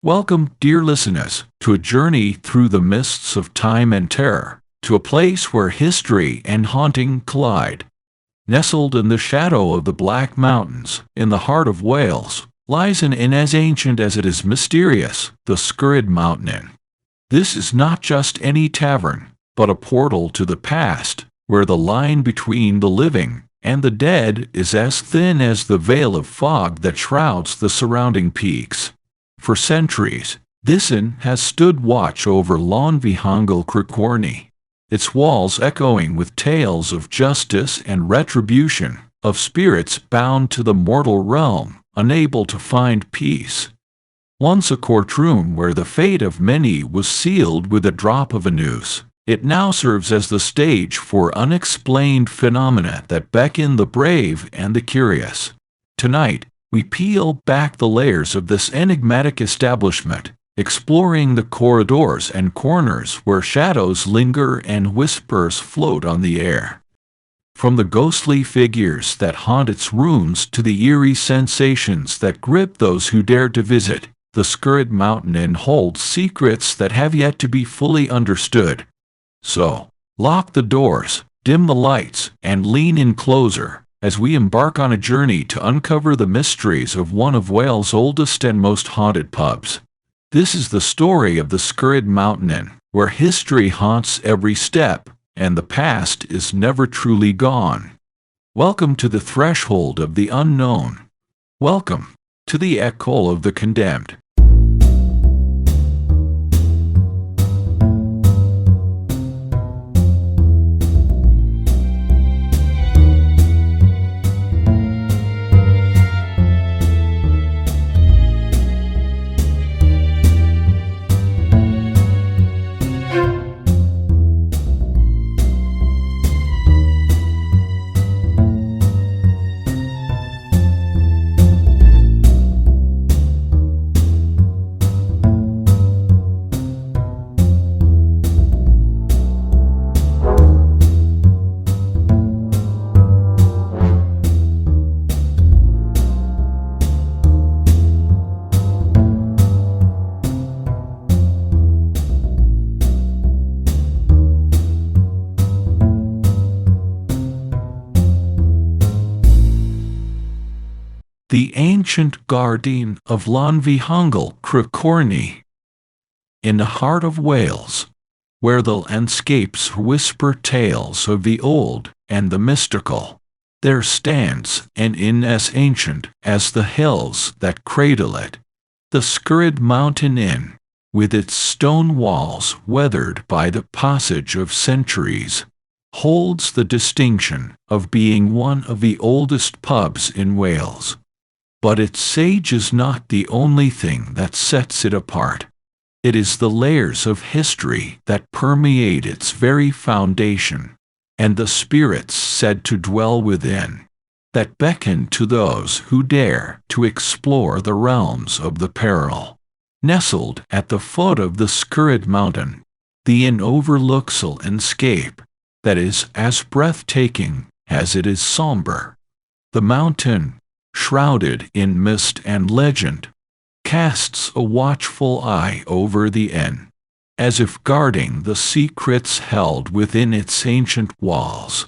Welcome, dear listeners, to a journey through the mists of time and terror, to a place where history and haunting collide. Nestled in the shadow of the Black Mountains, in the heart of Wales, lies an inn as ancient as it is mysterious, the Skirrid Mountain Inn. This is not just any tavern, but a portal to the past, where the line between the living and the dead is as thin as the veil of fog that shrouds the surrounding peaks. For centuries, this inn has stood watch over Llanfihangel Criccorni, its walls echoing with tales of justice and retribution, of spirits bound to the mortal realm, unable to find peace. Once a courtroom where the fate of many was sealed with a drop of a noose, it now serves as the stage for unexplained phenomena that beckon the brave and the curious. Tonight, we peel back the layers of this enigmatic establishment, exploring the corridors and corners where shadows linger and whispers float on the air. From the ghostly figures that haunt its rooms to the eerie sensations that grip those who dare to visit, the Skirrid Mountain Inn holds secrets that have yet to be fully understood. So, lock the doors, dim the lights, and lean in closer, as we embark on a journey to uncover the mysteries of one of Wales' oldest and most haunted pubs. This is the story of the Skirrid Mountain Inn, where history haunts every step, and the past is never truly gone. Welcome to the threshold of the unknown. Welcome to the echo of the condemned. The ancient garden of Llanfihangel Criccorni. In the heart of Wales, where the landscapes whisper tales of the old and the mystical, there stands an inn as ancient as the hills that cradle it, the Skirrid Mountain Inn, with its stone walls weathered by the passage of centuries, holds the distinction of being one of the oldest pubs in Wales. But its age is not the only thing that sets it apart. It is the layers of history that permeate its very foundation, and the spirits said to dwell within, that beckon to those who dare to explore the realms of the peril. Nestled at the foot of the Skirrid Mountain, the inn overlooks a landscape that is as breathtaking as it is somber. The mountain, shrouded in mist and legend, casts a watchful eye over the inn, as if guarding the secrets held within its ancient walls.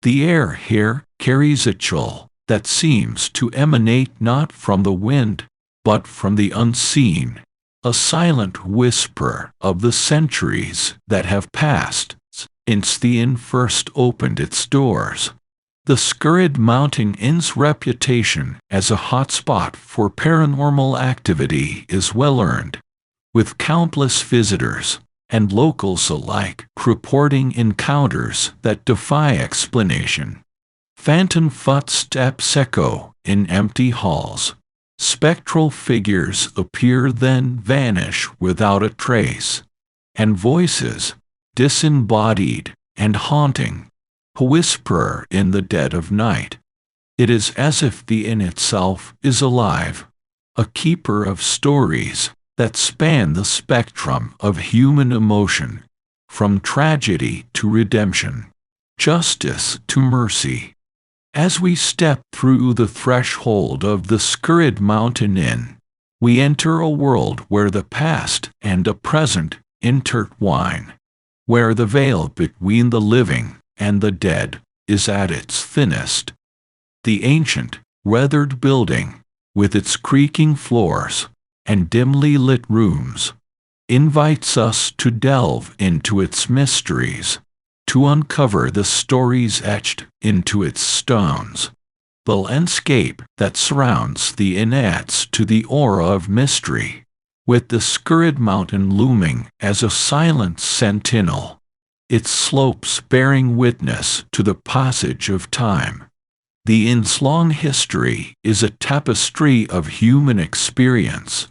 The air here carries a chill that seems to emanate not from the wind, but from the unseen, a silent whisper of the centuries that have passed since the inn first opened its doors. The Skirrid Mountain Inn's reputation as a hotspot for paranormal activity is well earned, with countless visitors and locals alike reporting encounters that defy explanation. Phantom footsteps echo in empty halls. Spectral figures appear then vanish without a trace, and voices, disembodied and haunting, whisper in the dead of night. It is as if the inn itself is alive, a keeper of stories that span the spectrum of human emotion, from tragedy to redemption, justice to mercy. As we step through the threshold of the Skirrid Mountain Inn, we enter a world where the past and the present intertwine, where the veil between the living and the dead is at its thinnest. The ancient, weathered building, with its creaking floors and dimly lit rooms, invites us to delve into its mysteries, to uncover the stories etched into its stones. The landscape that surrounds the inn adds to the aura of mystery, with the Skirrid Mountain looming as a silent sentinel, its slopes bearing witness to the passage of time. The inn's long history is a tapestry of human experience,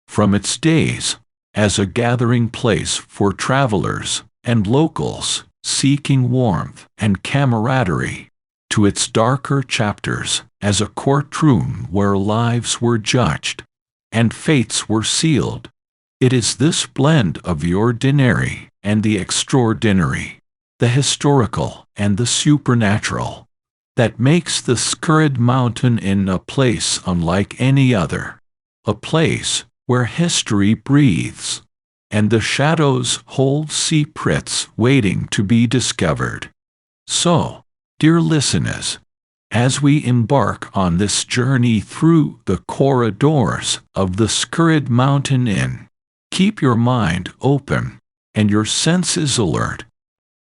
from its days as a gathering place for travelers and locals seeking warmth and camaraderie, to its darker chapters as a courtroom where lives were judged and fates were sealed. It is this blend of the ordinary and the extraordinary, the historical and the supernatural, that makes the Skirrid Mountain Inn a place unlike any other, a place where history breathes, and the shadows hold secrets waiting to be discovered. So, dear listeners, as we embark on this journey through the corridors of the Skirrid Mountain Inn, keep your mind open and your senses alert.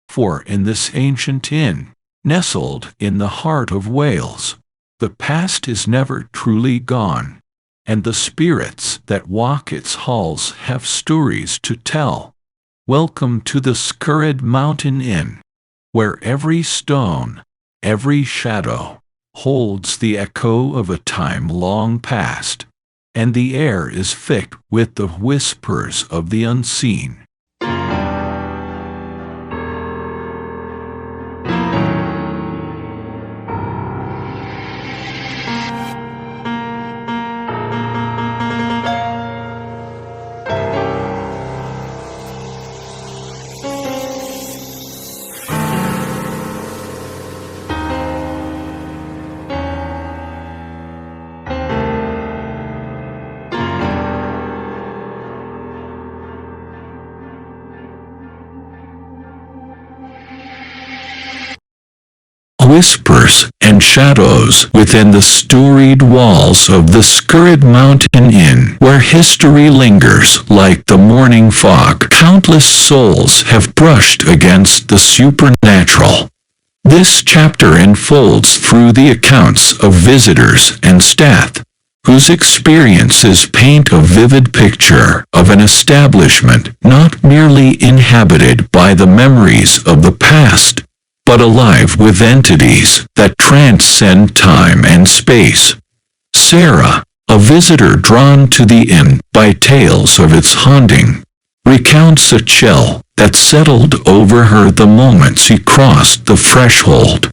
For in this ancient inn, nestled in the heart of Wales, the past is never truly gone, and the spirits that walk its halls have stories to tell. Welcome to the Skirrid Mountain Inn, where every stone, every shadow, holds the echo of a time long past, and the air is thick with the whispers of the unseen. Whispers and shadows within the storied walls of the Skirrid Mountain Inn, where history lingers like the morning fog. Countless souls have brushed against the supernatural. This chapter unfolds through the accounts of visitors and staff, whose experiences paint a vivid picture of an establishment not merely inhabited by the memories of the past, but alive with entities that transcend time and space. Sarah, a visitor drawn to the inn by tales of its haunting, recounts a chill that settled over her the moment she crossed the threshold.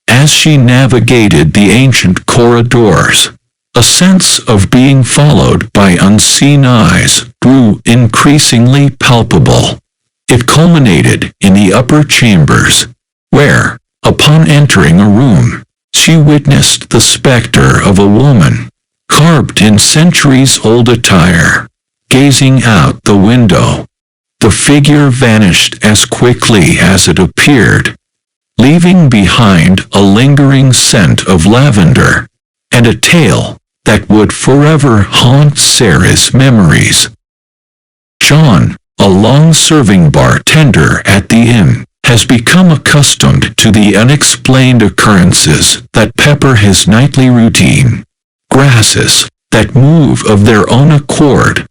As she navigated the ancient corridors, a sense of being followed by unseen eyes grew increasingly palpable. It culminated in the upper chambers, where, upon entering a room, she witnessed the specter of a woman, carved in centuries-old attire, gazing out the window. The figure vanished as quickly as it appeared, leaving behind a lingering scent of lavender, and a tale that would forever haunt Sarah's memories. John, a long-serving bartender at the inn, has become accustomed to the unexplained occurrences that pepper his nightly routine. Grasses that move of their own accord,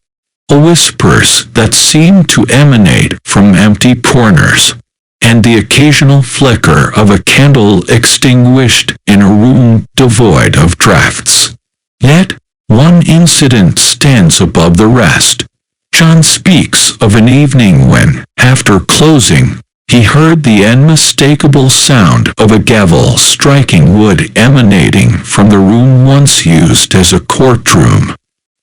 whispers that seem to emanate from empty corners, and the occasional flicker of a candle extinguished in a room devoid of drafts. Yet, one incident stands above the rest. John speaks of an evening when, after closing, he heard the unmistakable sound of a gavel striking wood emanating from the room once used as a courtroom.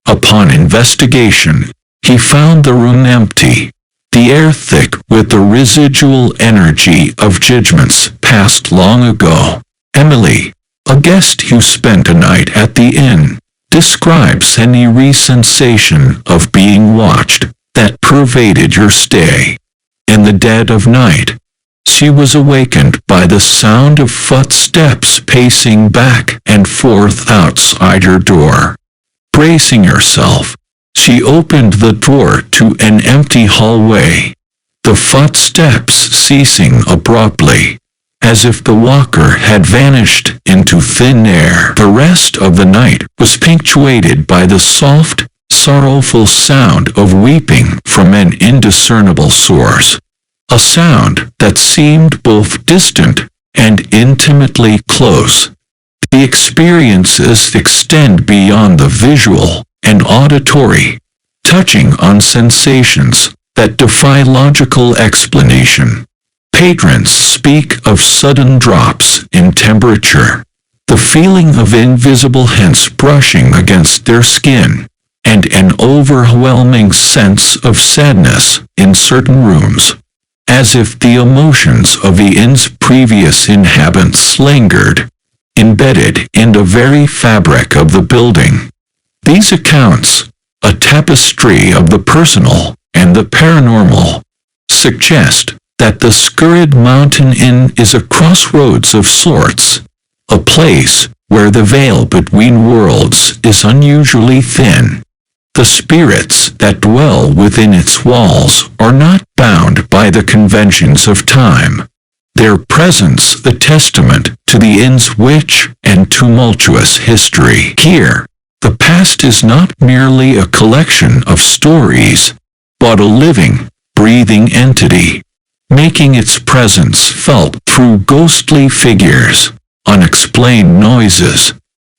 Upon investigation, he found the room empty, the air thick with the residual energy of judgments passed long ago. Emily, a guest who spent a night at the inn, describes an eerie sensation of being watched that pervaded your stay. In the dead of night, she was awakened by the sound of footsteps pacing back and forth outside her door. Bracing herself, she opened the door to an empty hallway, the footsteps ceasing abruptly, as if the walker had vanished into thin air. The rest of the night was punctuated by the soft, sorrowful sound of weeping from an indiscernible source, a sound that seemed both distant and intimately close. The experiences extend beyond the visual and auditory, touching on sensations that defy logical explanation. Patrons speak of sudden drops in temperature, the feeling of invisible hands brushing against their skin, and an overwhelming sense of sadness in certain rooms, as if the emotions of the inn's previous inhabitants lingered, embedded in the very fabric of the building. These accounts, a tapestry of the personal and the paranormal, suggest that the Skirrid Mountain Inn is a crossroads of sorts, a place where the veil between worlds is unusually thin. The spirits that dwell within its walls are not bound by the conventions of time, their presence a testament to the inn's rich and tumultuous history. Here, the past is not merely a collection of stories, but a living, breathing entity, making its presence felt through ghostly figures, unexplained noises,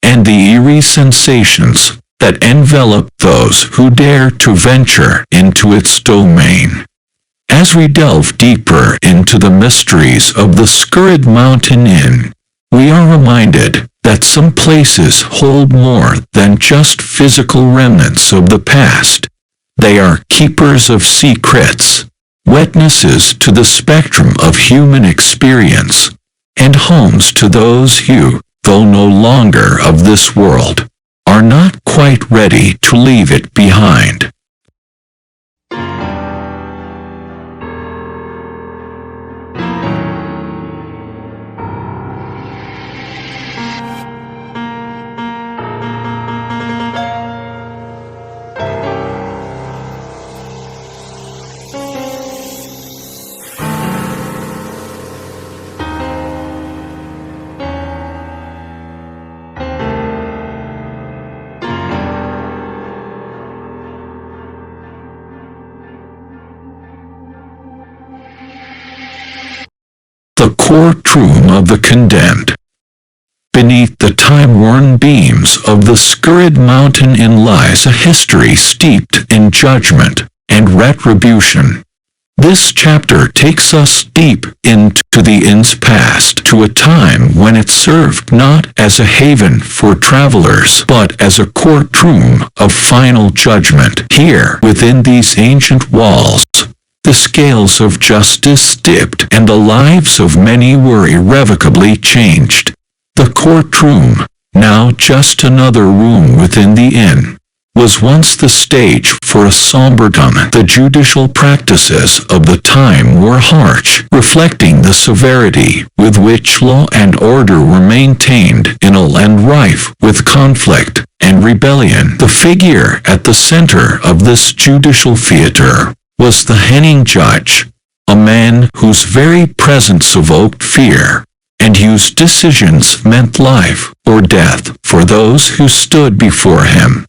and the eerie sensations that envelop those who dare to venture into its domain. As we delve deeper into the mysteries of the Skirrid Mountain Inn, we are reminded that some places hold more than just physical remnants of the past. They are keepers of secrets, witnesses to the spectrum of human experience, and homes to those who, though no longer of this world, are not quite ready to leave it behind. The courtroom of the condemned. Beneath the time-worn beams of the Skirrid Mountain Inn lies a history steeped in judgment and retribution. This chapter takes us deep into the inn's past, to a time when it served not as a haven for travelers but as a courtroom of final judgment. Here, within these ancient walls, the scales of justice dipped and the lives of many were irrevocably changed. The courtroom, now just another room within the inn, was once the stage for a somber drama. The judicial practices of the time were harsh, reflecting the severity with which law and order were maintained in a land rife with conflict and rebellion. The figure at the center of this judicial theater was the hanging judge, a man whose very presence evoked fear, and whose decisions meant life or death for those who stood before him.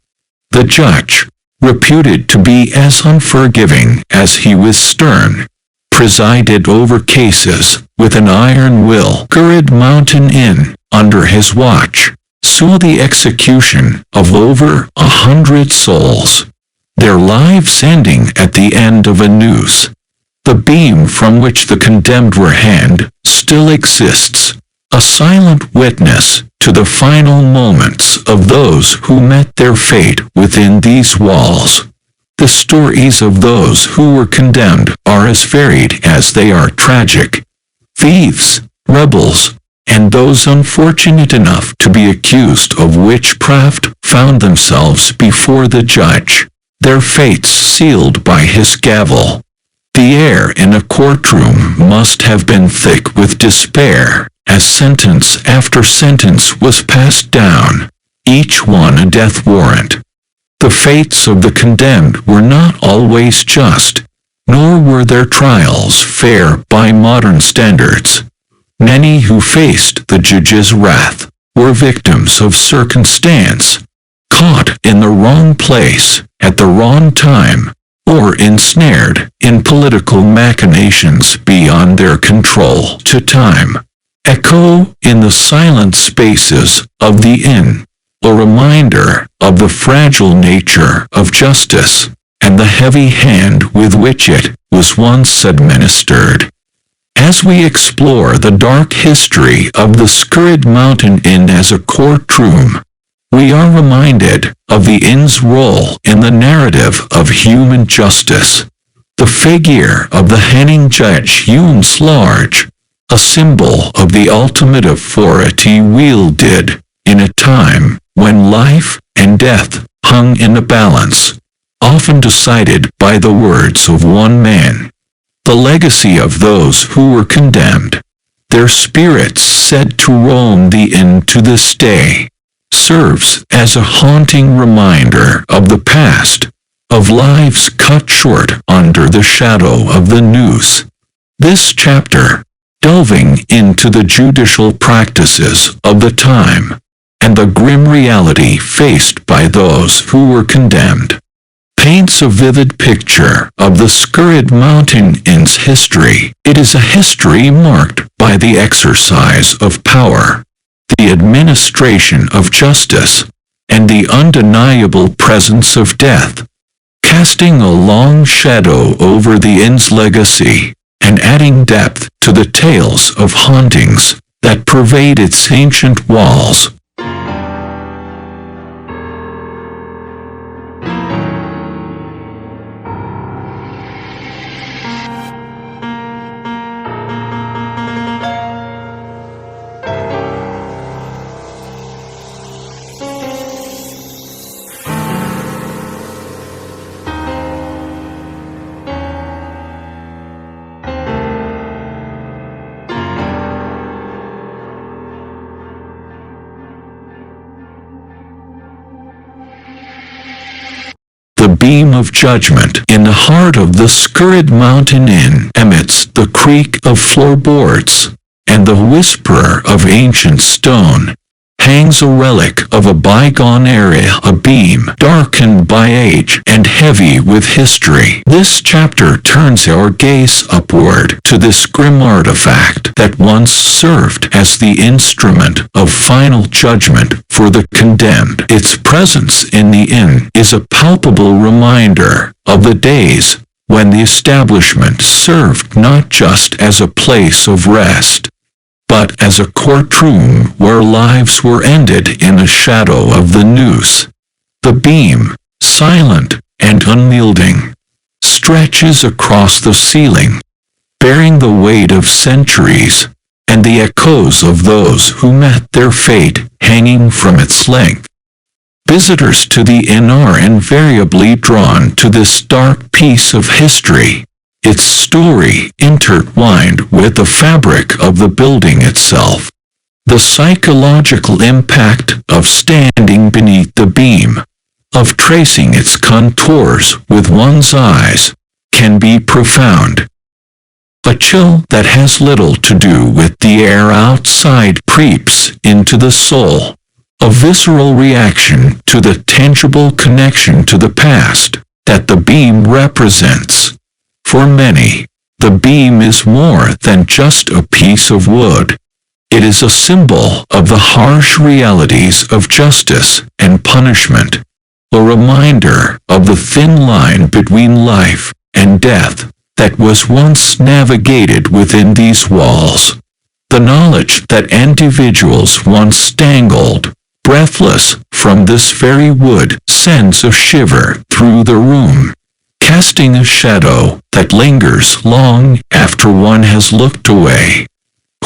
The judge, reputed to be as unforgiving as he was stern, presided over cases with an iron will. Skirrid Mountain Inn, under his watch, saw the execution of over 100 souls, their lives ending at the end of a noose. The beam from which the condemned were hanged still exists, a silent witness to the final moments of those who met their fate within these walls. The stories of those who were condemned are as varied as they are tragic. Thieves, rebels, and those unfortunate enough to be accused of witchcraft found themselves before the judge, their fates sealed by his gavel. The air in a courtroom must have been thick with despair, as sentence after sentence was passed down, each one a death warrant. The fates of the condemned were not always just, nor were their trials fair by modern standards. Many who faced the judge's wrath were victims of circumstance, caught in the wrong place at the wrong time, or ensnared in political machinations beyond their control to time. Echo in the silent spaces of the inn, a reminder of the fragile nature of justice, and the heavy hand with which it was once administered. As we explore the dark history of the Skirrid Mountain Inn as a courtroom, we are reminded of the inn's role in the narrative of human justice. The figure of the hanging judge looms large, a symbol of the ultimate authority wielded in a time when life and death hung in a balance, often decided by the words of one man. The legacy of those who were condemned, their spirits said to roam the inn to this day, serves as a haunting reminder of the past, of lives cut short under the shadow of the noose. This chapter, delving into the judicial practices of the time, and the grim reality faced by those who were condemned, paints a vivid picture of the Skirrid Mountain Inn's history. It is a history marked by the exercise of power, the administration of justice, and the undeniable presence of death, casting a long shadow over the inn's legacy, and adding depth to the tales of hauntings that pervade its ancient walls. The beam of judgment in the heart of the Skirrid Mountain Inn emits the creak of floorboards, and the whisper of ancient stone. Hangs a relic of a bygone era, a beam darkened by age and heavy with history. This chapter turns our gaze upward to this grim artifact that once served as the instrument of final judgment for the condemned. Its presence in the inn is a palpable reminder of the days when the establishment served not just as a place of rest, but as a courtroom where lives were ended in the shadow of the noose. The beam, silent and unyielding, stretches across the ceiling, bearing the weight of centuries, and the echoes of those who met their fate hanging from its length. Visitors to the inn are invariably drawn to this dark piece of history, its story intertwined with the fabric of the building itself. The psychological impact of standing beneath the beam, of tracing its contours with one's eyes, can be profound. A chill that has little to do with the air outside creeps into the soul, a visceral reaction to the tangible connection to the past that the beam represents. For many, the beam is more than just a piece of wood. It is a symbol of the harsh realities of justice and punishment, a reminder of the thin line between life and death that was once navigated within these walls. The knowledge that individuals once dangled, breathless, from this very wood sends a shiver through the room, casting a shadow that lingers long after one has looked away.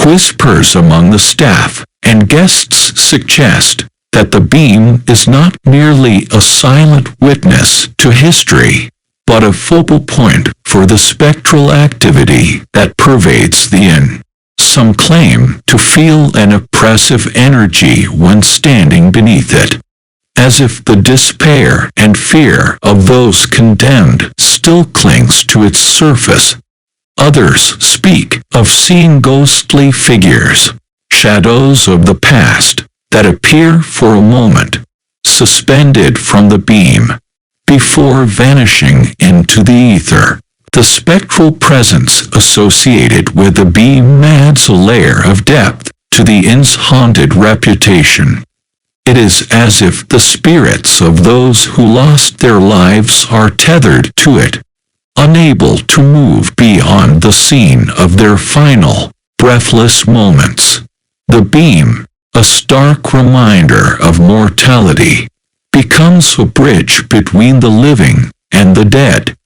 Whispers among the staff and guests suggest that the beam is not merely a silent witness to history, but a focal point for the spectral activity that pervades the inn. Some claim to feel an oppressive energy when standing beneath it, as if the despair and fear of those condemned still clings to its surface. Others speak of seeing ghostly figures, shadows of the past, that appear for a moment, suspended from the beam, before vanishing into the ether. The spectral presence associated with the beam adds a layer of depth to the inn's haunted reputation. It is as if the spirits of those who lost their lives are tethered to it, unable to move beyond the scene of their final, breathless moments. The beam, a stark reminder of mortality, becomes a bridge between the living and the dead,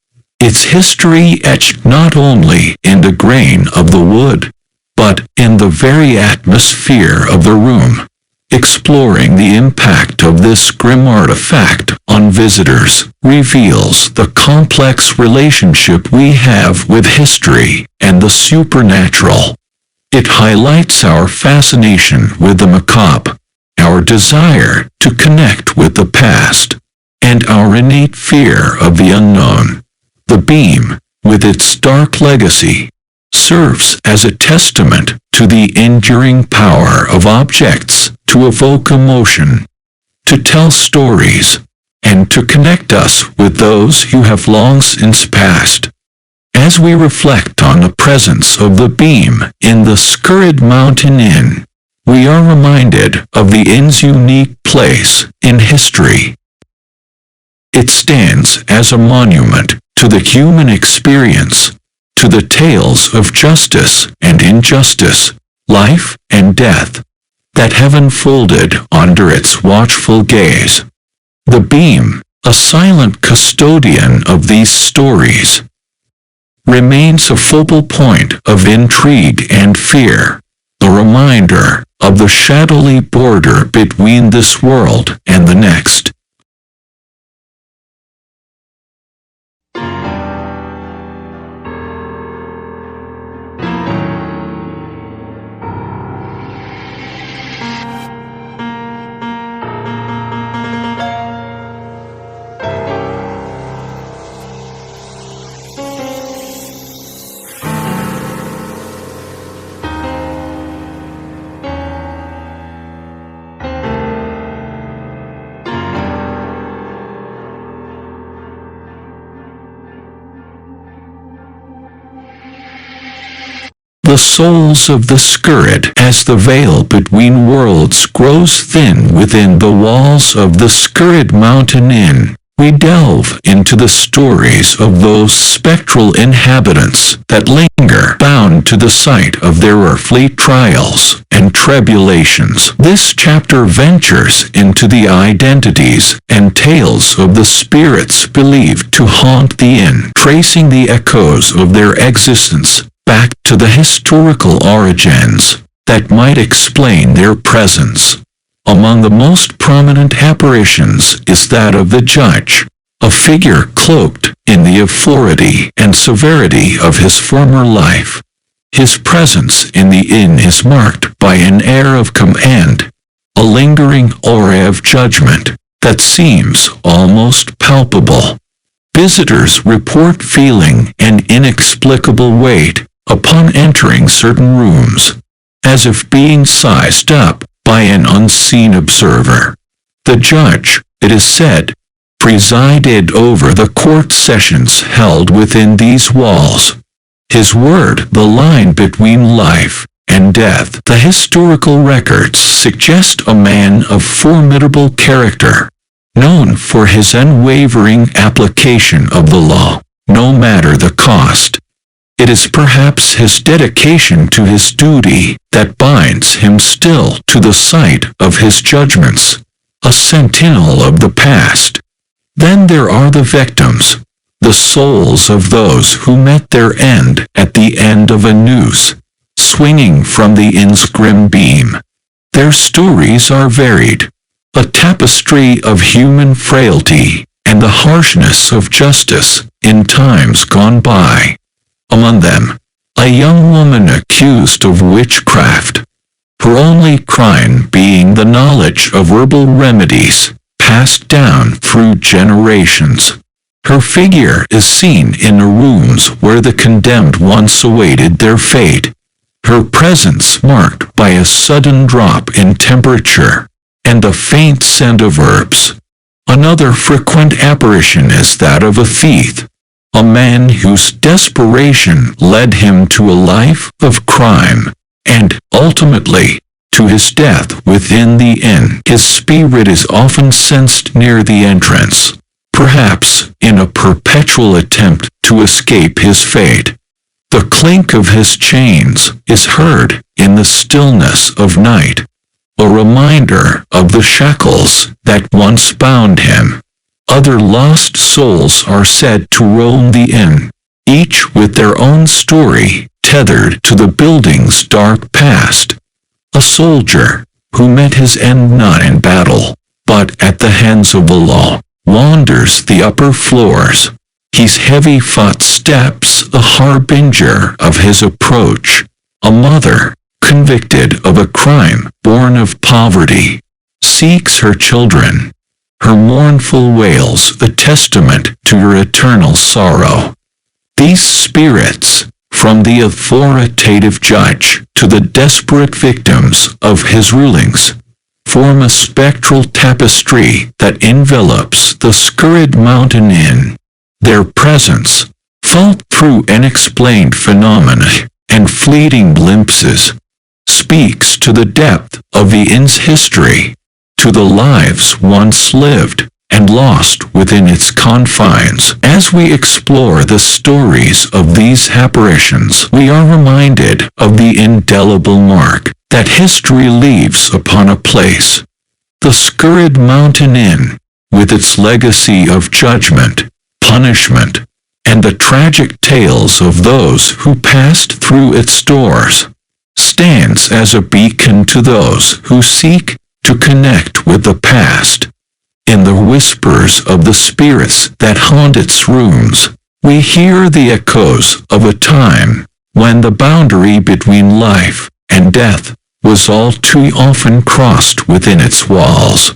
its history etched not only in the grain of the wood, but in the very atmosphere of the room. Exploring the impact of this grim artifact on visitors reveals the complex relationship we have with history and the supernatural. It highlights our fascination with the macabre, our desire to connect with the past, and our innate fear of the unknown. The beam, with its dark legacy, serves as a testament to the enduring power of objects to evoke emotion, to tell stories, and to connect us with those who have long since passed. As we reflect on the presence of the beam in the Skirrid Mountain Inn, we are reminded of the inn's unique place in history. It stands as a monument to the human experience, to the tales of justice and injustice, life and death, that have unfolded under its watchful gaze. The beam, a silent custodian of these stories, remains a focal point of intrigue and fear, a reminder of the shadowy border between this world and the next. The souls of the Skirrid. As the veil between worlds grows thin within the walls of the Skirrid Mountain Inn, we delve into the stories of those spectral inhabitants that linger bound to the site of their earthly trials and tribulations. This chapter ventures into the identities and tales of the spirits believed to haunt the inn, tracing the echoes of their existence back to the historical origins that might explain their presence. Among the most prominent apparitions is that of the judge, a figure cloaked in the authority and severity of his former life. His presence in the inn is marked by an air of command, a lingering aura of judgment that seems almost palpable. Visitors report feeling an inexplicable weight upon entering certain rooms, as if being sized up by an unseen observer. The judge, it is said, presided over the court sessions held within these walls. His word, the line between life and death. The historical records suggest a man of formidable character, known for his unwavering application of the law, no matter the cost. It is perhaps his dedication to his duty that binds him still to the site of his judgments, a sentinel of the past. Then there are the victims, the souls of those who met their end at the end of a noose, swinging from the inn's grim beam. Their stories are varied, a tapestry of human frailty and the harshness of justice in times gone by. Among them, a young woman accused of witchcraft, her only crime being the knowledge of herbal remedies passed down through generations. Her figure is seen in the rooms where the condemned once awaited their fate, her presence marked by a sudden drop in temperature and the faint scent of herbs. Another frequent apparition is that of a thief, a man whose desperation led him to a life of crime, and, ultimately, to his death within the inn. His spirit is often sensed near the entrance, perhaps in a perpetual attempt to escape his fate. The clink of his chains is heard in the stillness of night, a reminder of the shackles that once bound him. Other lost souls are said to roam the inn, each with their own story tethered to the building's dark past. A soldier, who met his end not in battle, but at the hands of the law, wanders the upper floors, his heavy footsteps a harbinger of his approach. A mother, convicted of a crime born of poverty, seeks her children, her mournful wails a testament to her eternal sorrow. These spirits, from the authoritative judge to the desperate victims of his rulings, form a spectral tapestry that envelops the Skirrid Mountain Inn. Their presence, felt through unexplained phenomena and fleeting glimpses, speaks to the depth of the inn's history, to the lives once lived and lost within its confines. As we explore the stories of these apparitions, we are reminded of the indelible mark that history leaves upon a place. The Skirrid Mountain Inn, with its legacy of judgment, punishment, and the tragic tales of those who passed through its doors, stands as a beacon to those who seek to connect with the past. In the whispers of the spirits that haunt its rooms, we hear the echoes of a time when the boundary between life and death was all too often crossed within its walls.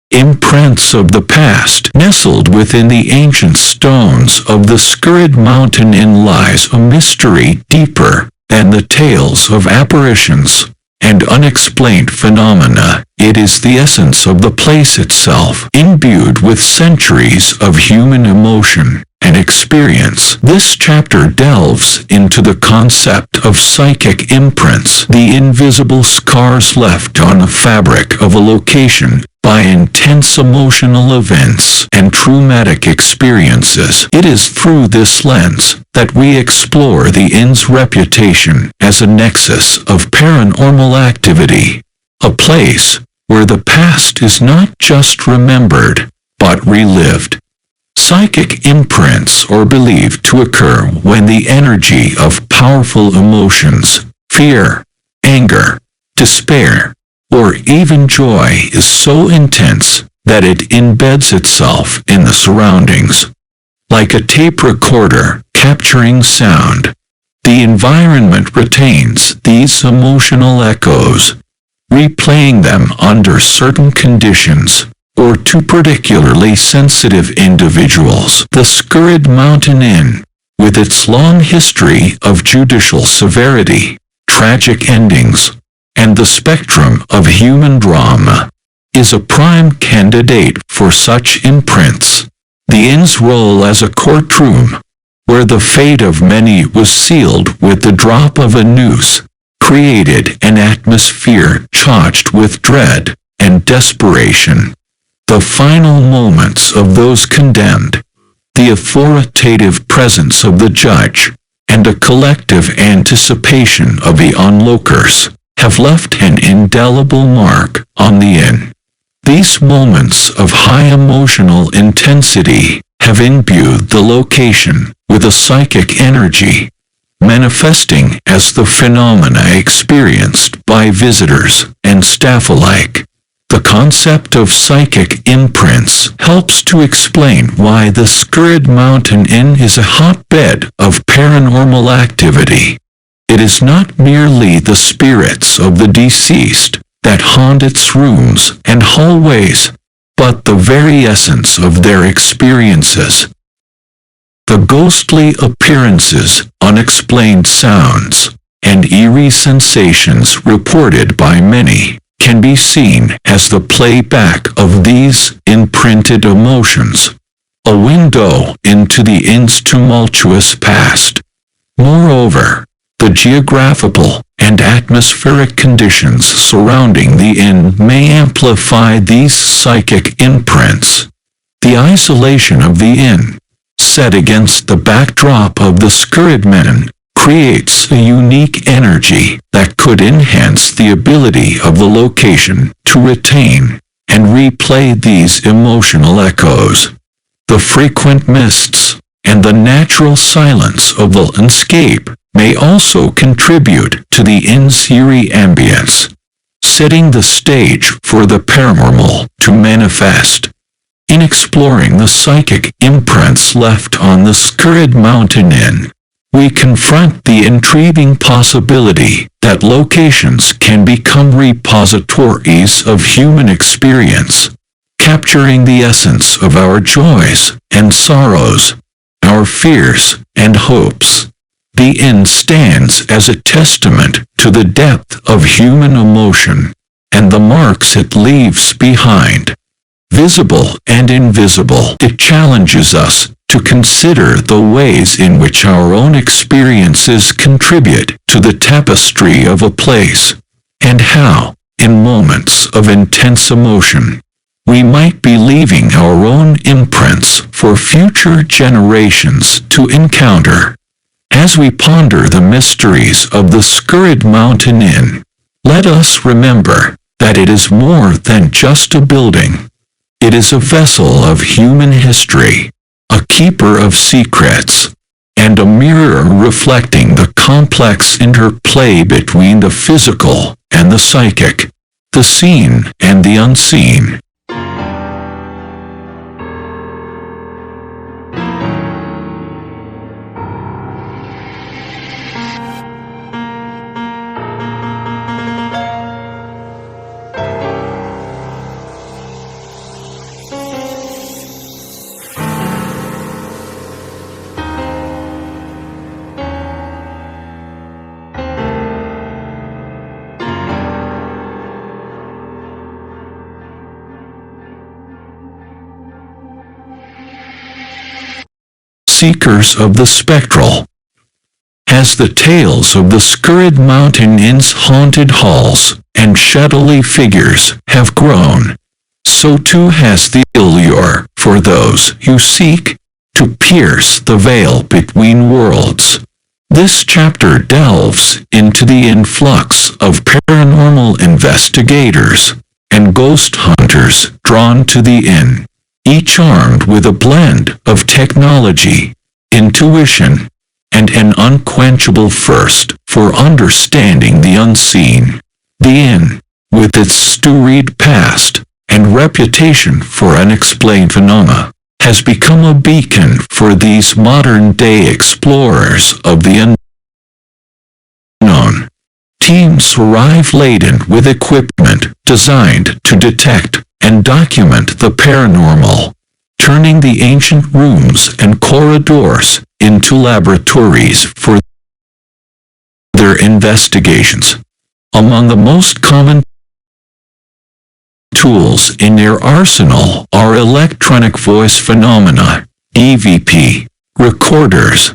Imprints of the past. Nestled within the ancient stones of the Skirrid Mountain Inn lies a mystery deeper than the tales of apparitions and unexplained phenomena. It is the essence of the place itself, imbued with centuries of human emotion and experience. This chapter delves into the concept of psychic imprints, the invisible scars left on the fabric of a location by intense emotional events and traumatic experiences. It is through this lens that we explore the inn's reputation as a nexus of paranormal activity, a place where the past is not just remembered, but relived. Psychic imprints are believed to occur when the energy of powerful emotions, fear, anger, despair, or even joy is so intense that it embeds itself in the surroundings. Like a tape recorder capturing sound, the environment retains these emotional echoes, replaying them under certain conditions or to particularly sensitive individuals. The Skirrid Mountain Inn, with its long history of judicial severity, tragic endings, and the spectrum of human drama, is a prime candidate for such imprints. The inn's role as a courtroom, where the fate of many was sealed with the drop of a noose, created an atmosphere charged with dread and desperation. The final moments of those condemned, the authoritative presence of the judge, and a collective anticipation of the onlookers, have left an indelible mark on the inn. These moments of high emotional intensity have imbued the location with a psychic energy, manifesting as the phenomena experienced by visitors and staff alike. The concept of psychic imprints helps to explain why the Skirrid Mountain Inn is a hotbed of paranormal activity. It is not merely the spirits of the deceased that haunt its rooms and hallways, but the very essence of their experiences. The ghostly appearances, unexplained sounds, and eerie sensations reported by many can be seen as the playback of these imprinted emotions, a window into the inn's tumultuous past. Moreover, the geographical and atmospheric conditions surrounding the inn may amplify these psychic imprints. The isolation of the inn, set against the backdrop of the Skirrid Mountain, creates a unique energy that could enhance the ability of the location to retain and replay these emotional echoes. The frequent mists and the natural silence of the landscape may also contribute to the inn's eerie ambience, setting the stage for the paranormal to manifest. In exploring the psychic imprints left on the Skirrid Mountain Inn, we confront the intriguing possibility that locations can become repositories of human experience, capturing the essence of our joys and sorrows, our fears and hopes. The inn stands as a testament to the depth of human emotion and the marks it leaves behind. Visible and invisible, it challenges us to consider the ways in which our own experiences contribute to the tapestry of a place, and how, in moments of intense emotion, we might be leaving our own imprints for future generations to encounter. As we ponder the mysteries of the Skirrid Mountain Inn, let us remember that it is more than just a building. It is a vessel of human history, a keeper of secrets, and a mirror reflecting the complex interplay between the physical and the psychic, the seen and the unseen. Seekers of the spectral. As the tales of the Skirrid Mountain Inn's haunted halls and shadowy figures have grown, so too has the allure for those who seek to pierce the veil between worlds. This chapter delves into the influx of paranormal investigators and ghost hunters drawn to the inn, each armed with a blend of technology, intuition, and an unquenchable thirst for understanding the unseen. The inn, with its storied past and reputation for unexplained phenomena, has become a beacon for these modern-day explorers of the unknown. Teams arrive laden with equipment designed to detect and document the paranormal, turning the ancient rooms and corridors into laboratories for their investigations. Among the most common tools in their arsenal are electronic voice phenomena, EVP, recorders.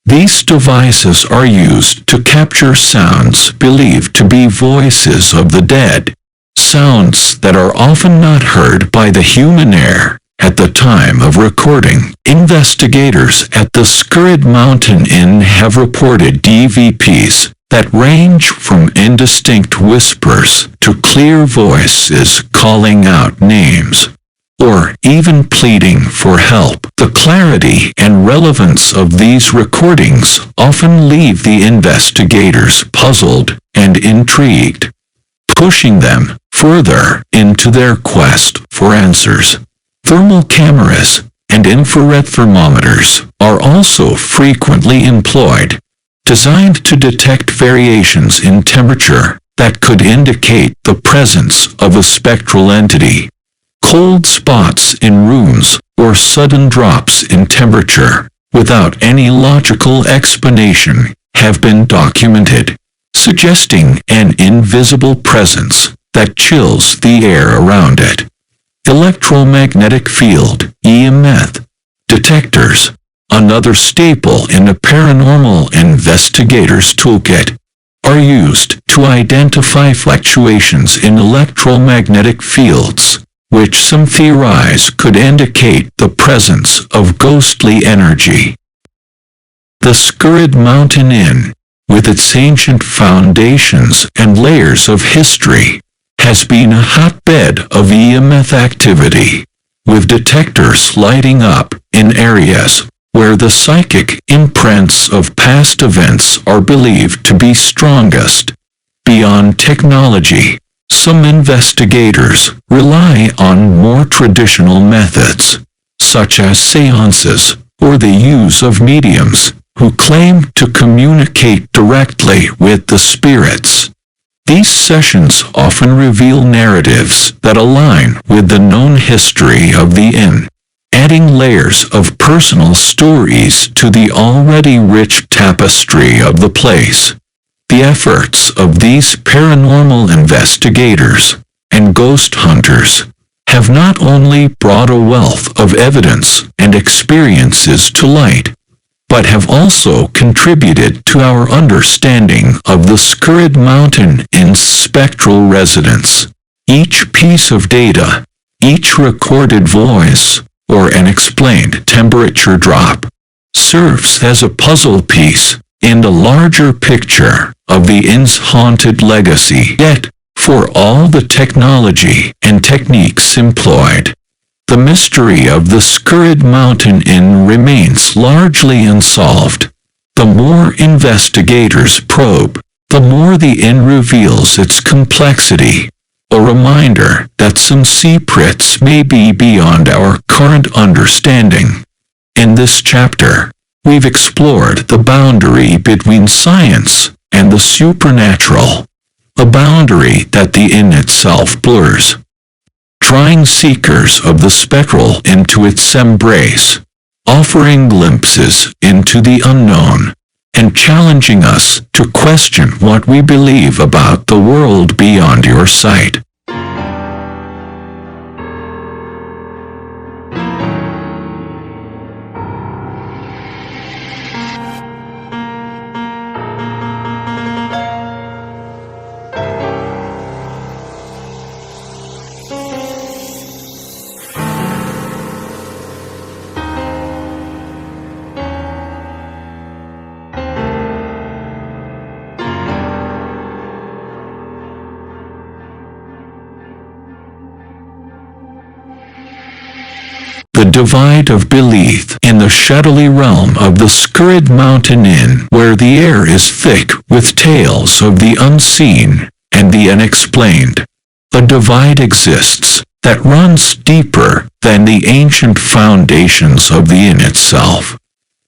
These devices are used to capture sounds believed to be voices of the dead, sounds that are often not heard by the human ear at the time of recording. Investigators at the Skirrid Mountain Inn have reported EVPs that range from indistinct whispers to clear voices calling out names, or even pleading for help. The clarity and relevance of these recordings often leave the investigators puzzled and intrigued, pushing them further into their quest for answers. Thermal cameras and infrared thermometers are also frequently employed, designed to detect variations in temperature that could indicate the presence of a spectral entity. Cold spots in rooms or sudden drops in temperature without any logical explanation have been documented, suggesting an invisible presence that chills the air around it. Electromagnetic field (EMF) detectors, another staple in the paranormal investigators' toolkit, are used to identify fluctuations in electromagnetic fields, which some theorize could indicate the presence of ghostly energy. The Skirrid Mountain Inn, with its ancient foundations and layers of history, has been a hotbed of EMF activity, with detectors lighting up in areas where the psychic imprints of past events are believed to be strongest. Beyond technology, some investigators rely on more traditional methods, such as seances or the use of mediums who claim to communicate directly with the spirits. These sessions often reveal narratives that align with the known history of the inn, adding layers of personal stories to the already rich tapestry of the place. The efforts of these paranormal investigators and ghost hunters have not only brought a wealth of evidence and experiences to light, but have also contributed to our understanding of the Skirrid Mountain Inn's spectral residence. Each piece of data, each recorded voice, or an explained temperature drop, serves as a puzzle piece in the larger picture of the inn's haunted legacy. Yet, for all the technology and techniques employed, the mystery of the Skirrid Mountain Inn remains largely unsolved. The more investigators probe, the more the inn reveals its complexity, a reminder that some secrets may be beyond our current understanding. In this chapter, we've explored the boundary between science and the supernatural, a boundary that the inn itself blurs, drawing seekers of the spectral into its embrace, offering glimpses into the unknown, and challenging us to question what we believe about the world beyond your sight. The divide of belief in the shadowy realm of the Skirrid Mountain Inn, where the air is thick with tales of the unseen and the unexplained. A divide exists that runs deeper than the ancient foundations of the inn itself.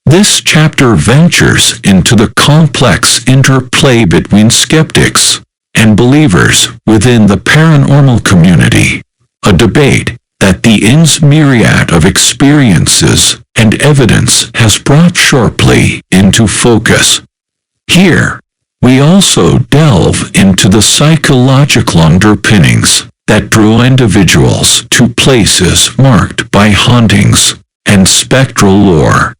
This chapter ventures into the complex interplay between skeptics and believers within the paranormal community, a debate that the inn's myriad of experiences and evidence has brought sharply into focus. Here, we also delve into the psychological underpinnings that drew individuals to places marked by hauntings and spectral lore.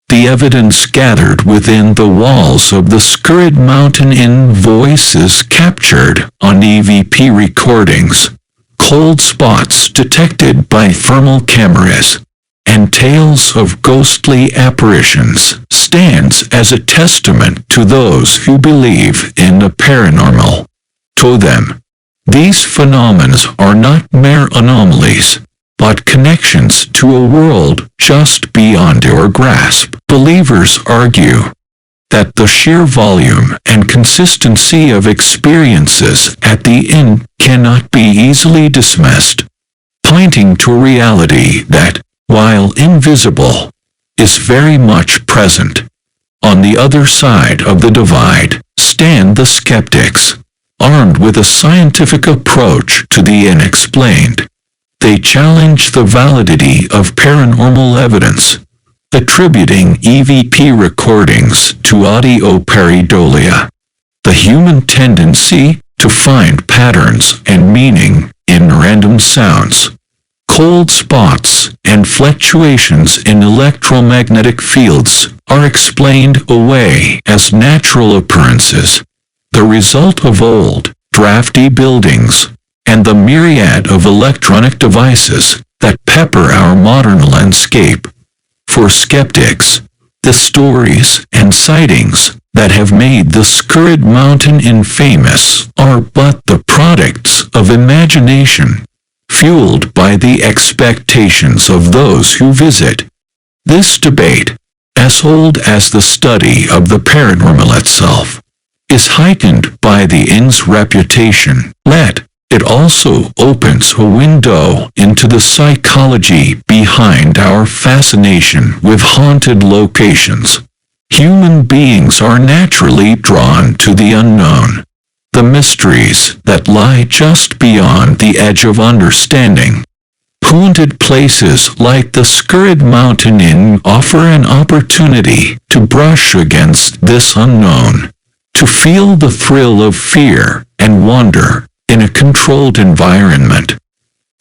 The evidence gathered within the walls of the Skirrid Mountain Inn, voices captured on EVP recordings, cold spots detected by thermal cameras, and tales of ghostly apparitions stands as a testament to those who believe in the paranormal. To them, these phenomena are not mere anomalies, but connections to a world just beyond our grasp. Believers argue that the sheer volume and consistency of experiences at the inn cannot be easily dismissed, pointing to a reality that, while invisible, is very much present. On the other side of the divide stand the skeptics, armed with a scientific approach to the unexplained. They challenge the validity of paranormal evidence, attributing EVP recordings to audio pareidolia, the human tendency to find patterns and meaning in random sounds. Cold spots and fluctuations in electromagnetic fields are explained away as natural occurrences, the result of old, drafty buildings, and the myriad of electronic devices that pepper our modern landscape. For skeptics, the stories and sightings that have made the Skirrid Mountain Inn famous are but the products of imagination, fueled by the expectations of those who visit. This debate, as old as the study of the paranormal itself, is heightened by the inn's reputation. It also opens a window into the psychology behind our fascination with haunted locations. Human beings are naturally drawn to the unknown, the mysteries that lie just beyond the edge of understanding. Haunted places like the Skirrid Mountain Inn offer an opportunity to brush against this unknown, to feel the thrill of fear and wonder in a controlled environment.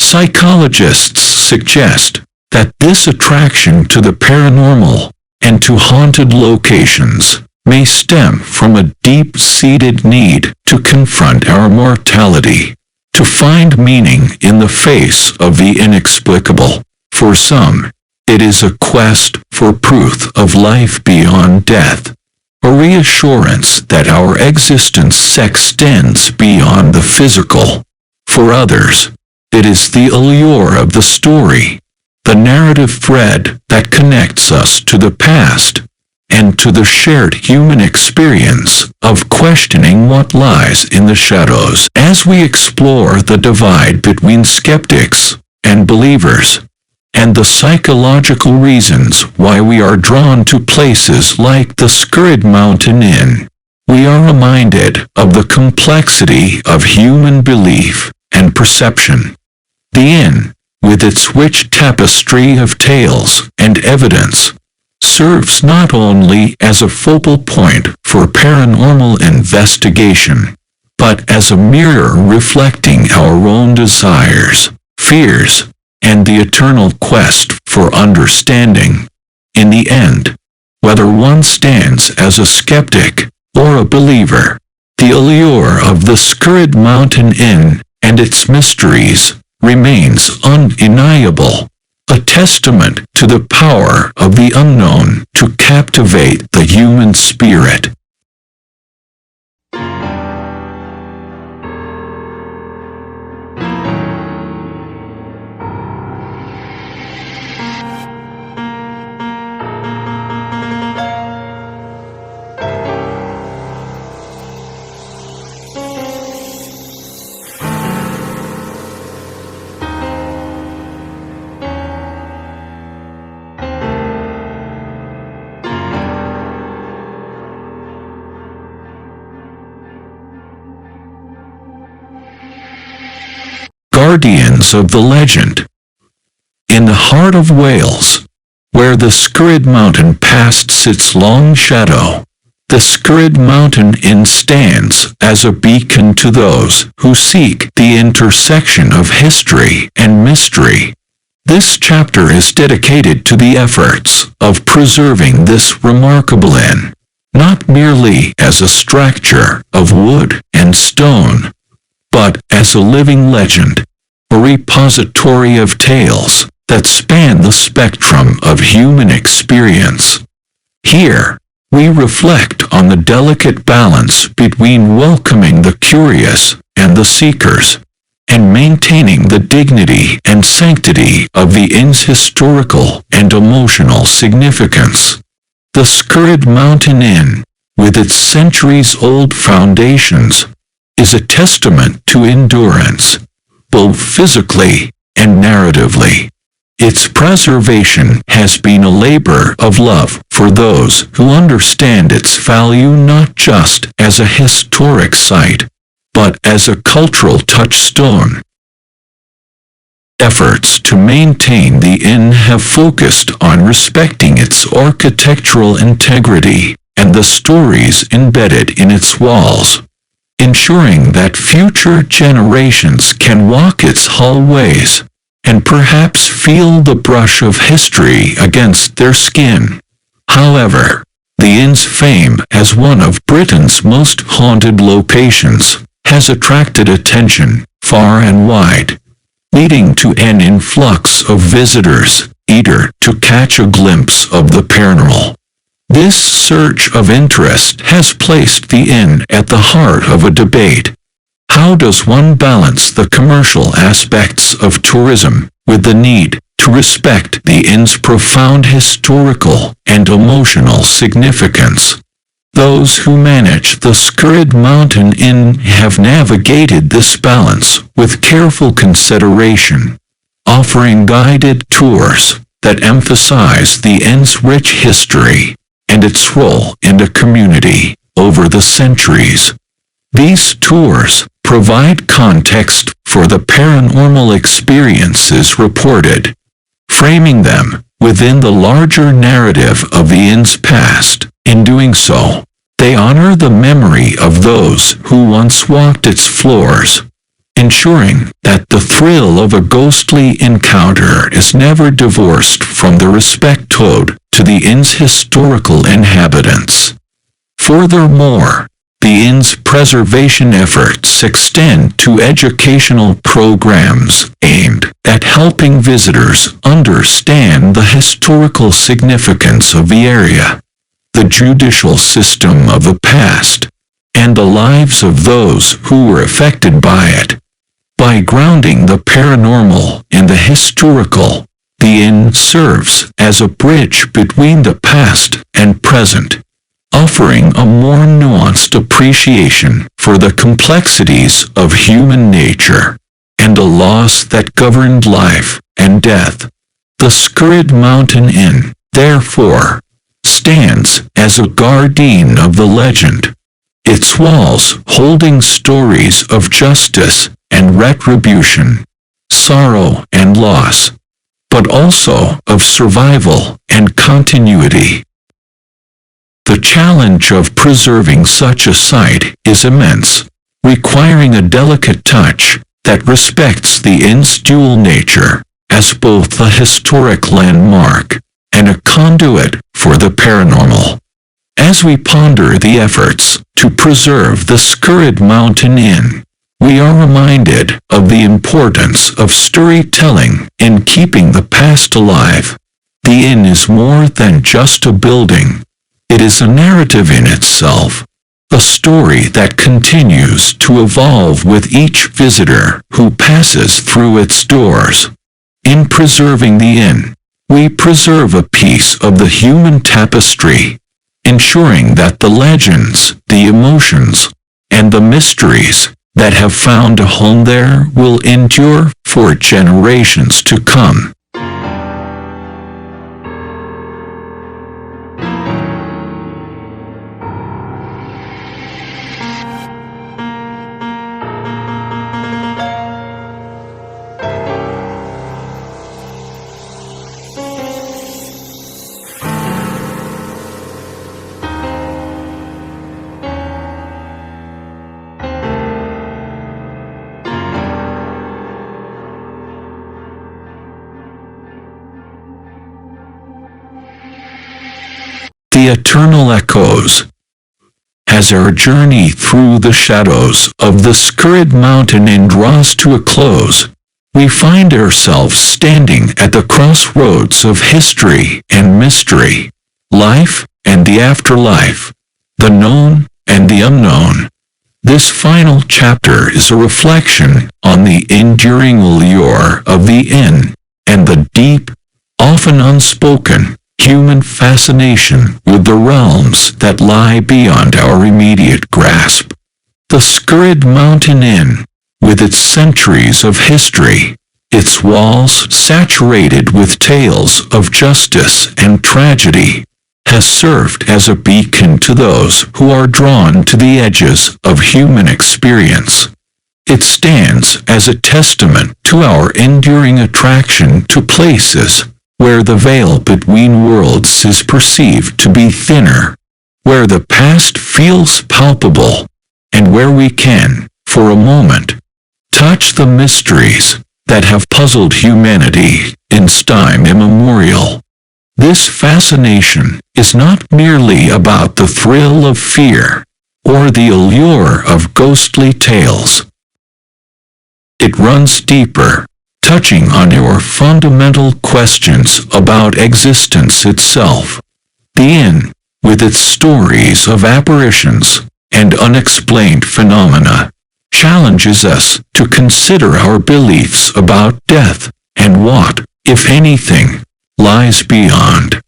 Psychologists suggest that this attraction to the paranormal and to haunted locations may stem from a deep-seated need to confront our mortality, to find meaning in the face of the inexplicable. For some, it is a quest for proof of life beyond death, a reassurance that our existence extends beyond the physical. For others, it is the allure of the story, the narrative thread that connects us to the past, and to the shared human experience of questioning what lies in the shadows. As we explore the divide between skeptics and believers, and the psychological reasons why we are drawn to places like the Skirrid Mountain Inn, we are reminded of the complexity of human belief and perception. The inn, with its rich tapestry of tales and evidence, serves not only as a focal point for paranormal investigation, but as a mirror reflecting our own desires, fears, and the eternal quest for understanding. In the end, whether one stands as a skeptic or a believer, the allure of the Skirrid Mountain Inn and its mysteries remains undeniable, a testament to the power of the unknown to captivate the human spirit. Guardians of the legend. In the heart of Wales, where the Skirrid Mountain casts its long shadow, the Skirrid Mountain Inn stands as a beacon to those who seek the intersection of history and mystery. This chapter is dedicated to the efforts of preserving this remarkable inn, not merely as a structure of wood and stone, but as a living legend, a repository of tales that span the spectrum of human experience. Here, we reflect on the delicate balance between welcoming the curious and the seekers, and maintaining the dignity and sanctity of the inn's historical and emotional significance. The Skirrid Mountain Inn, with its centuries-old foundations, is a testament to endurance, both physically and narratively. Its preservation has been a labor of love for those who understand its value not just as a historic site, but as a cultural touchstone. Efforts to maintain the inn have focused on respecting its architectural integrity and the stories embedded in its walls, ensuring that future generations can walk its hallways and perhaps feel the brush of history against their skin. However, the inn's fame as one of Britain's most haunted locations has attracted attention far and wide, leading to an influx of visitors eager to catch a glimpse of the paranormal. This surge of interest has placed the inn at the heart of a debate. How does one balance the commercial aspects of tourism with the need to respect the inn's profound historical and emotional significance? Those who manage the Skirrid Mountain Inn have navigated this balance with careful consideration, offering guided tours that emphasize the inn's rich history and its role in the community over the centuries. These tours provide context for the paranormal experiences reported, framing them within the larger narrative of the inn's past. In doing so, they honor the memory of those who once walked its floors, ensuring that the thrill of a ghostly encounter is never divorced from the respect owed to the inn's historical inhabitants. Furthermore, the inn's preservation efforts extend to educational programs aimed at helping visitors understand the historical significance of the area, the judicial system of the past, and the lives of those who were affected by it. By grounding the paranormal in the historical, the inn serves as a bridge between the past and present, offering a more nuanced appreciation for the complexities of human nature and the laws that governed life and death. The Skirrid Mountain Inn, therefore, stands as a guardian of the legend, its walls holding stories of justice and retribution, sorrow and loss, but also of survival and continuity. The challenge of preserving such a site is immense, requiring a delicate touch that respects the inn's dual nature as both a historic landmark and a conduit for the paranormal. As we ponder the efforts to preserve the Skirrid Mountain Inn, we are reminded of the importance of storytelling in keeping the past alive. The inn is more than just a building. It is a narrative in itself, a story that continues to evolve with each visitor who passes through its doors. In preserving the inn, we preserve a piece of the human tapestry, ensuring that the legends, the emotions, and the mysteries that have found a home there will endure for generations to come. the eternal echoes. As our journey through the shadows of the Skirrid Mountain Inn draws to a close, we find ourselves standing at the crossroads of history and mystery, life and the afterlife, the known and the unknown. This final chapter is a reflection on the enduring allure of the inn and the deep, often unspoken, human fascination with the realms that lie beyond our immediate grasp. The Skirrid Mountain Inn, with its centuries of history, its walls saturated with tales of justice and tragedy, has served as a beacon to those who are drawn to the edges of human experience. It stands as a testament to our enduring attraction to places where the veil between worlds is perceived to be thinner, where the past feels palpable, and where we can, for a moment, touch the mysteries that have puzzled humanity since time immemorial. This fascination is not merely about the thrill of fear or the allure of ghostly tales. It runs deeper, touching on your fundamental questions about existence itself. The inn, with its stories of apparitions and unexplained phenomena, challenges us to consider our beliefs about death and what, if anything, lies beyond.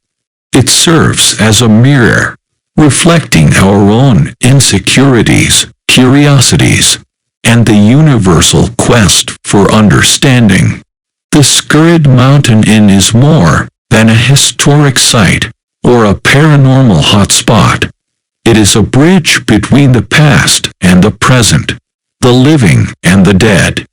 It serves as a mirror, reflecting our own insecurities, curiosities, and the universal quest for understanding. The Skirrid Mountain Inn is more than a historic site or a paranormal hotspot. It is a bridge between the past and the present, the living and the dead.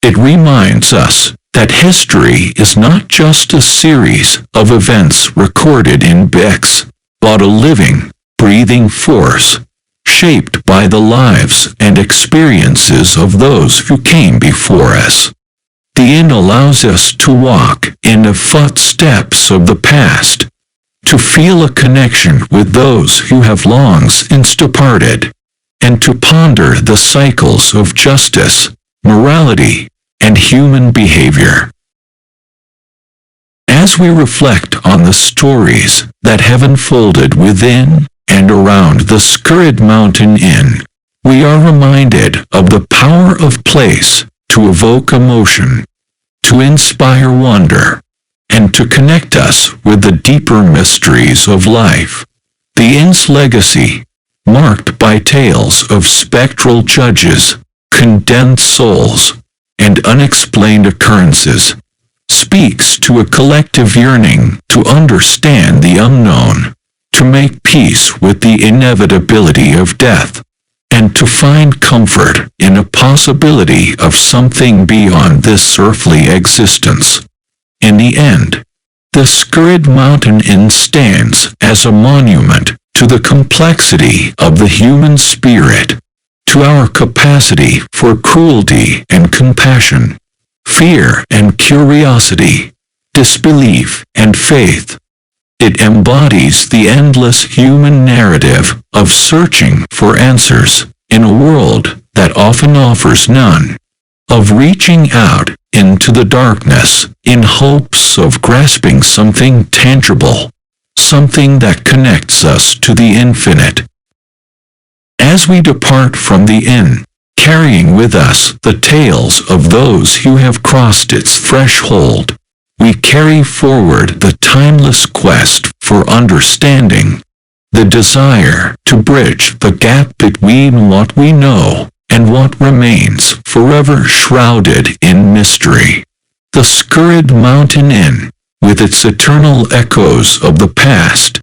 It reminds us that history is not just a series of events recorded in books, but a living, breathing force, shaped by the lives and experiences of those who came before us. The inn allows us to walk in the footsteps of the past, to feel a connection with those who have long since departed, and to ponder the cycles of justice, morality, and human behavior. As we reflect on the stories that have unfolded within and around the Skirrid Mountain Inn, we are reminded of the power of place to evoke emotion, to inspire wonder, and to connect us with the deeper mysteries of life. The inn's legacy, marked by tales of spectral judges, condemned souls, and unexplained occurrences, speaks to a collective yearning to understand the unknown, to make peace with the inevitability of death, and to find comfort in a possibility of something beyond this earthly existence. In the end, the Skirrid Mountain Inn stands as a monument to the complexity of the human spirit, to our capacity for cruelty and compassion, fear and curiosity, disbelief and faith. It embodies the endless human narrative of searching for answers in a world that often offers none, of reaching out into the darkness in hopes of grasping something tangible, something that connects us to the infinite. As we depart from the inn, carrying with us the tales of those who have crossed its threshold, we carry forward the timeless quest for understanding, the desire to bridge the gap between what we know and what remains forever shrouded in mystery. The Skirrid Mountain Inn, with its eternal echoes of the past,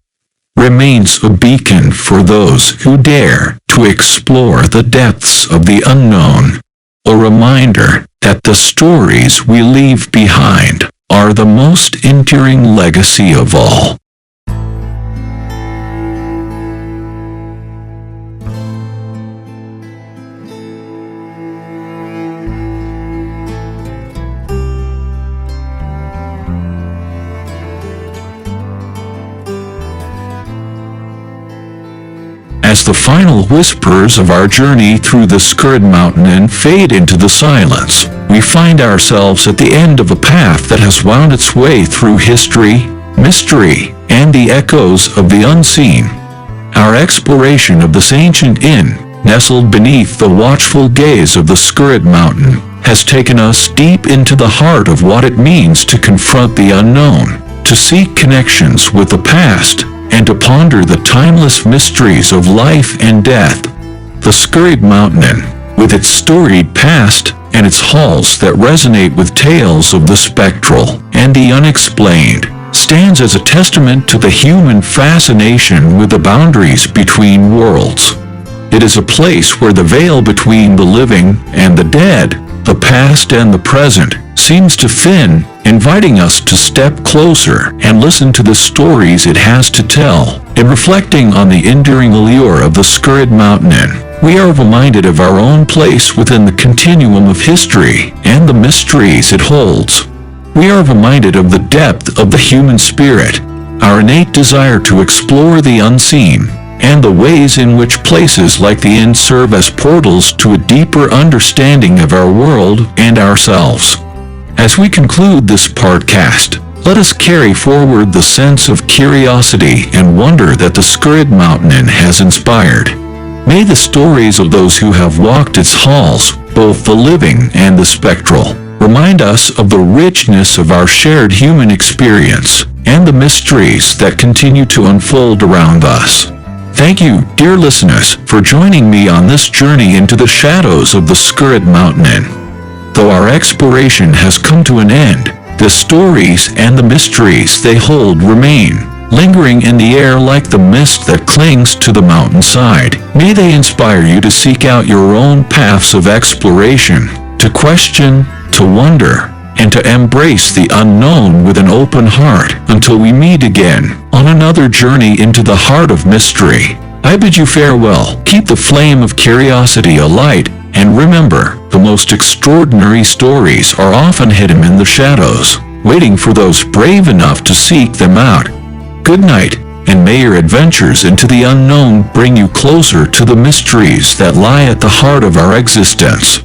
remains a beacon for those who dare to explore the depths of the unknown, a reminder that the stories we leave behind are the most enduring legacy of all. as the final whispers of our journey through the Skirrid Mountain Inn fade into the silence, we find ourselves at the end of a path that has wound its way through history, mystery, and the echoes of the unseen. Our exploration of this ancient inn, nestled beneath the watchful gaze of the Skirrid Mountain, has taken us deep into the heart of what it means to confront the unknown, to seek connections with the past, and to ponder the timeless mysteries of life and death. The Skirrid Mountain Inn, with its storied past and its halls that resonate with tales of the spectral and the unexplained, stands as a testament to the human fascination with the boundaries between worlds. It is a place where the veil between the living and the dead, the past and the present, seems to thin, inviting us to step closer and listen to the stories it has to tell. In reflecting on the enduring allure of the Skirrid Mountain Inn, we are reminded of our own place within the continuum of history and the mysteries it holds. We are reminded of the depth of the human spirit, our innate desire to explore the unseen, and the ways in which places like the inn serve as portals to a deeper understanding of our world and ourselves. As we conclude this podcast, let us carry forward the sense of curiosity and wonder that the Skirrid Mountain Inn has inspired. May the stories of those who have walked its halls, both the living and the spectral, remind us of the richness of our shared human experience and the mysteries that continue to unfold around us. Thank you, dear listeners, for joining me on this journey into the shadows of the Skirrid Mountain Inn. Though our exploration has come to an end, the stories and the mysteries they hold remain, lingering in the air like the mist that clings to the mountainside. May they inspire you to seek out your own paths of exploration, to question, to wonder, and to embrace the unknown with an open heart. Until we meet again on another journey into the heart of mystery, I bid you farewell. Keep the flame of curiosity alight, and remember, the most extraordinary stories are often hidden in the shadows, waiting for those brave enough to seek them out. Good night, and may your adventures into the unknown bring you closer to the mysteries that lie at the heart of our existence.